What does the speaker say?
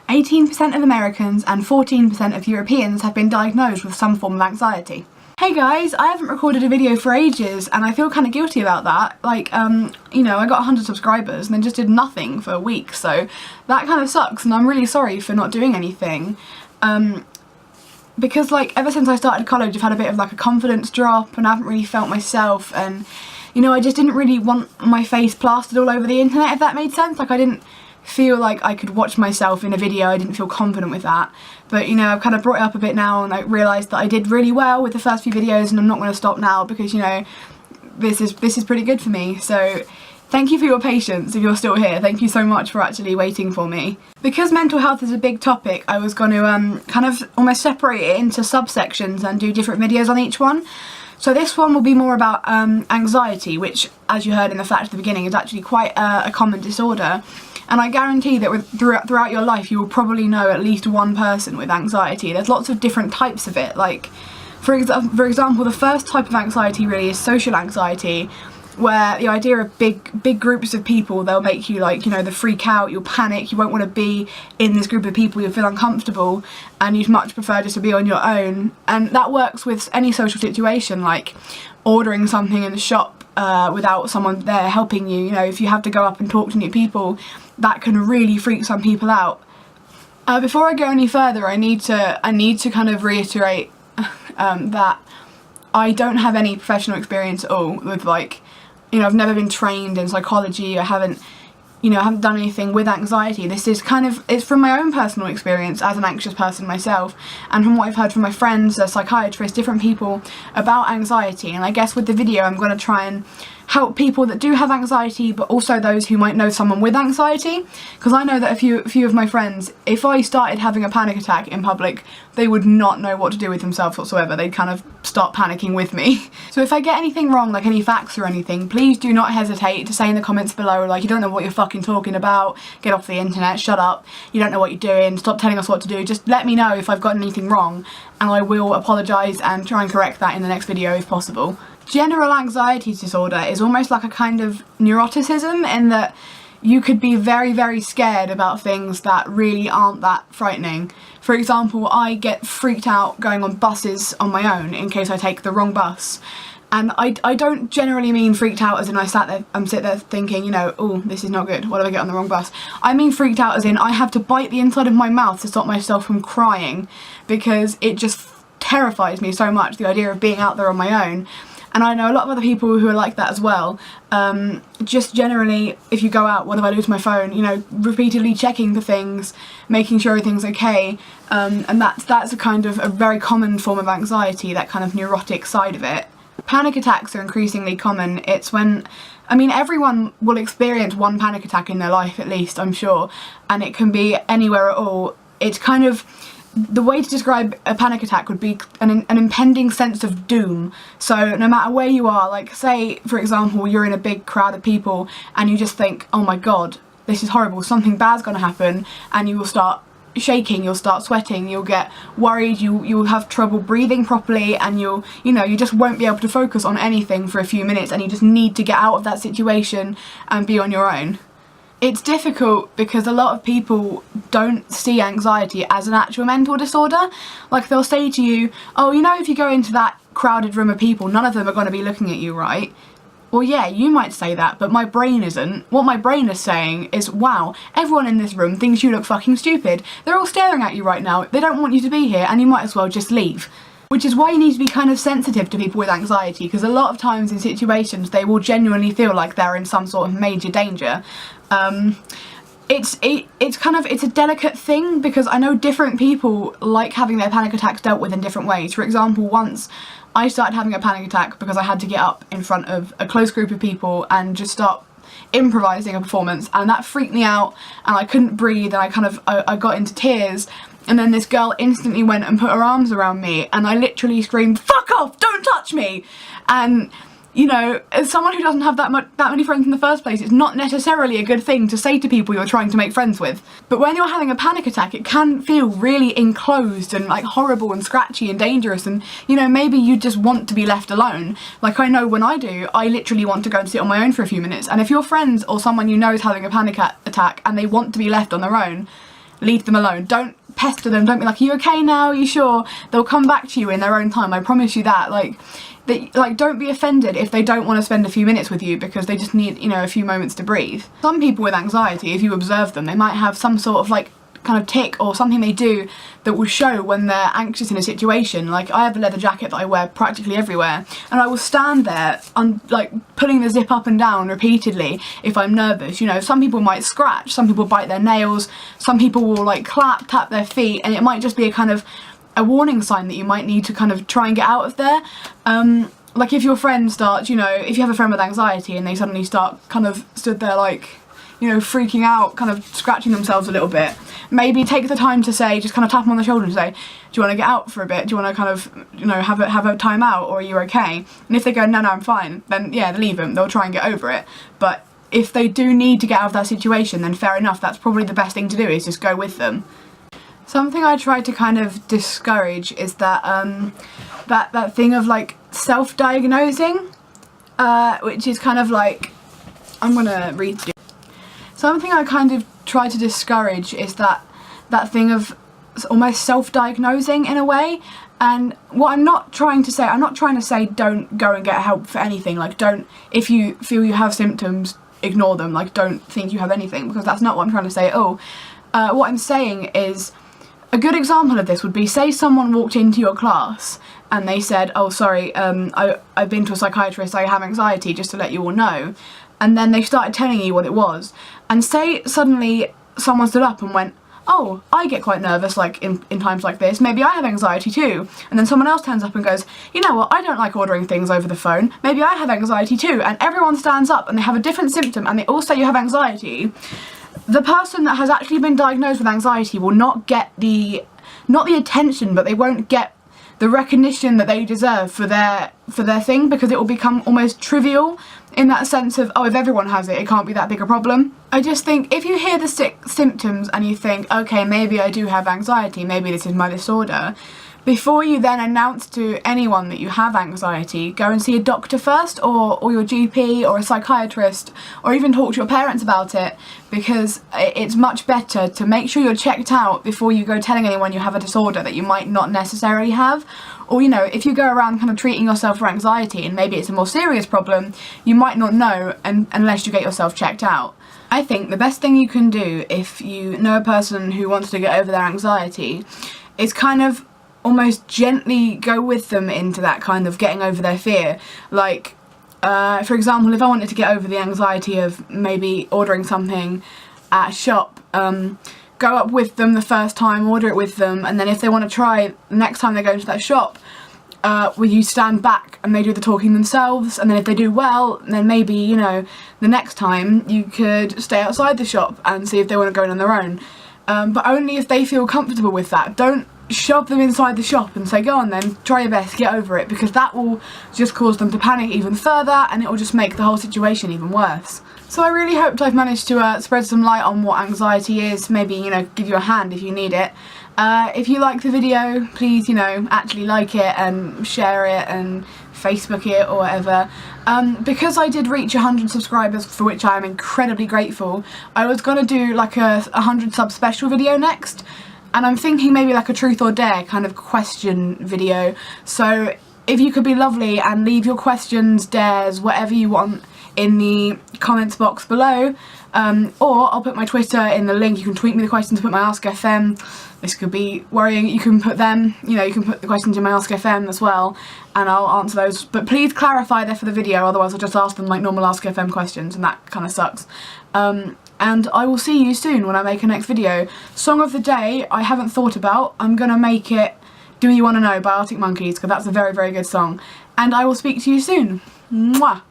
18% of Americans and 14% of Europeans have been diagnosed with some form of anxiety. Hey guys, I haven't recorded a video for ages and I feel kind of guilty about that. Like, you know, I got 100 subscribers and then just did nothing for a week, so that kind of sucks and I'm really sorry for not doing anything. Because like ever since I started college I've had a bit of like a confidence drop and I haven't really felt myself, and you know, I just didn't really want my face plastered all over the internet, if that made sense. Like I didn't feel like I could watch myself in a video, I didn't feel confident with that. But you know, I've kind of brought it up a bit now and I realised that I did really well with the first few videos and I'm not going to stop now because, you know, this is pretty good for me. So thank you for your patience if you're still here. Thank you so much for actually waiting for me. Because mental health is a big topic, I was going to kind of almost separate it into subsections and do different videos on each one. So this one will be more about anxiety, which, as you heard in the fact at the beginning, is actually quite a common disorder. And I guarantee that throughout your life you will probably know at least one person with anxiety. There's lots of different types of it. Like, for example, the first type of anxiety really is social anxiety, where the idea of big groups of people, they'll make you like, you know, the freak out, you'll panic, you won't want to be in this group of people, you'll feel uncomfortable and you'd much prefer just to be on your own. And that works with any social situation, like ordering something in the shop without someone there helping you. You know, if you have to go up and talk to new people, that can really freak some people out. Before I go any further, I need to kind of reiterate that I don't have any professional experience at all with, like, you know, I've never been trained in psychology, I haven't done anything with anxiety. This is kind of, it's from my own personal experience as an anxious person myself, and from what I've heard from my friends, psychiatrists, different people about anxiety. And I guess with the video I'm going to try and help people that do have anxiety, but also those who might know someone with anxiety, because I know that a few of my friends, if I started having a panic attack in public, they would not know what to do with themselves whatsoever. They'd kind of start panicking with me. So if I get anything wrong, like any facts or anything, please do not hesitate to say in the comments below, like, you don't know what you're fucking talking about, get off the internet, shut up, you don't know what you're doing, stop telling us what to do. Just let me know if I've got anything wrong and I will apologise and try and correct that in the next video if possible. General anxiety disorder is almost like a kind of neuroticism, in that you could be very, very scared about things that really aren't that frightening. For example, I get freaked out going on buses on my own in case I take the wrong bus. And I don't generally mean freaked out as in I'm sit there thinking, you know, oh, this is not good, what if I get on the wrong bus? I mean freaked out as in I have to bite the inside of my mouth to stop myself from crying, because it just terrifies me so much, the idea of being out there on my own. And I know a lot of other people who are like that as well. Just generally, if you go out, what if I lose my phone? You know, repeatedly checking for things, making sure everything's okay. And that's a kind of a very common form of anxiety, that kind of neurotic side of it. Panic attacks are increasingly common. It's when, I mean, everyone will experience one panic attack in their life at least, I'm sure. And it can be anywhere at all. It's kind of, the way to describe a panic attack would be an impending sense of doom. So no matter where you are, like say for example you're in a big crowd of people and you just think, oh my god, this is horrible, something bad's gonna happen, and you will start shaking, you'll start sweating, you'll get worried, you'll have trouble breathing properly, and you just won't be able to focus on anything for a few minutes, and you just need to get out of that situation and be on your own. It's difficult because a lot of people don't see anxiety as an actual mental disorder. Like they'll say to you, oh, you know, if you go into that crowded room of people, none of them are going to be looking at you, right? Well, yeah, you might say that, but my brain isn't. What my brain is saying is, wow, everyone in this room thinks you look fucking stupid. They're all staring at you right now. They don't want you to be here, and you might as well just leave. Which is why you need to be kind of sensitive to people with anxiety, because a lot of times in situations they will genuinely feel like they're in some sort of major danger. It's a delicate thing, because I know different people like having their panic attacks dealt with in different ways. For example, once I started having a panic attack because I had to get up in front of a close group of people and just start improvising a performance, and that freaked me out and I couldn't breathe, and I got into tears. And then this girl instantly went and put her arms around me and I literally screamed, "Fuck off, don't touch me!" And you know, as someone who doesn't have that many friends in the first place, it's not necessarily a good thing to say to people you're trying to make friends with. But when you're having a panic attack, it can feel really enclosed and like horrible and scratchy and dangerous, and you know, maybe you just want to be left alone. Like I know when I do, I literally want to go and sit on my own for a few minutes. And if your friends or someone you know is having a panic attack and they want to be left on their own, leave them alone. Don't pester them, don't be like, are you okay now, are you sure? They'll come back to you in their own time, I promise you that. Like, don't be offended if they don't want to spend a few minutes with you because they just need, you know, a few moments to breathe. Some people with anxiety, if you observe them, they might have some sort of like kind of tick or something they do that will show when they're anxious in a situation. Like, I have a leather jacket that I wear practically everywhere, and I will stand there like pulling the zip up and down repeatedly if I'm nervous. You know, some people might scratch, some people bite their nails, some people will like tap their feet, and it might just be a kind of a warning sign that you might need to kind of try and get out of there. Like if your friend starts, you know, if you have a friend with anxiety and they suddenly start kind of stood there like, you know, freaking out, kind of scratching themselves a little bit, maybe take the time to say, just kind of tap them on the shoulder and say, do you want to get out for a bit? Do you want to kind of, you know, have a time out, or are you okay? And if they go, no, I'm fine, then yeah, leave them, they'll try and get over it. But if they do need to get out of that situation, then fair enough, that's probably the best thing to do, is just go with them. Something I try to kind of discourage is that that thing of like self-diagnosing, which is kind of like, I'm gonna read you. Something I kind of try to discourage is that thing of almost self-diagnosing in a way. And what I'm not trying to say don't go and get help for anything. Like, don't, if you feel you have symptoms, ignore them. Like, don't think you have anything, because that's not what I'm trying to say at all. What I'm saying is, a good example of this would be, say someone walked into your class and they said, oh sorry, I've been to a psychiatrist, I have anxiety, just to let you all know. And then they started telling you what it was. And say suddenly someone stood up and went, oh, I get quite nervous like in times like this, maybe I have anxiety too. And then someone else turns up and goes, you know what, I don't like ordering things over the phone, maybe I have anxiety too. And everyone stands up and they have a different symptom and they all say you have anxiety. The person that has actually been diagnosed with anxiety will not get not the attention, but they won't get the recognition that they deserve for their thing, because it will become almost trivial in that sense of, oh, if everyone has it, it can't be that big a problem. I just think if you hear the symptoms and you think, okay, maybe I do have anxiety, maybe this is my disorder, before you then announce to anyone that you have anxiety, go and see a doctor first, or your GP or a psychiatrist, or even talk to your parents about it, because it's much better to make sure you're checked out before you go telling anyone you have a disorder that you might not necessarily have. Or, you know, if you go around kind of treating yourself for anxiety and maybe it's a more serious problem, you might not know unless you get yourself checked out. I think the best thing you can do if you know a person who wants to get over their anxiety is kind of almost gently go with them into that kind of getting over their fear. Like, for example, if I wanted to get over the anxiety of maybe ordering something at a shop, go up with them the first time, order it with them, and then if they want to try, next time they go into that shop, will you stand back and they do the talking themselves, and then if they do well, then maybe, you know, the next time you could stay outside the shop and see if they want to go in on their own. But only if they feel comfortable with that. Don't shove them inside the shop and say, go on then, try your best, get over it, because that will just cause them to panic even further, and it will just make the whole situation even worse. So I really hoped I've managed to spread some light on what anxiety is, maybe, you know, give you a hand if you need it. If you like the video, please, you know, actually like it and share it and Facebook it or whatever. Because I did reach 100 subscribers, for which I am incredibly grateful, I was gonna do like a 100 sub special video next. And I'm thinking maybe like a truth or dare kind of question video. So if you could be lovely and leave your questions, dares, whatever you want in the comments box below, or I'll put my Twitter in the link. You can tweet me the questions, put my Ask FM. This could be worrying. You can put them, you know, you can put the questions in my Ask FM as well, and I'll answer those. But please clarify there for the video, otherwise I'll just ask them like normal Ask FM questions, and that kind of sucks. And I will see you soon when I make a next video. Song of the day, I haven't thought about. I'm gonna make it Do You Wanna Know by Arctic Monkeys, because that's a very, very good song. And I will speak to you soon. Mwah!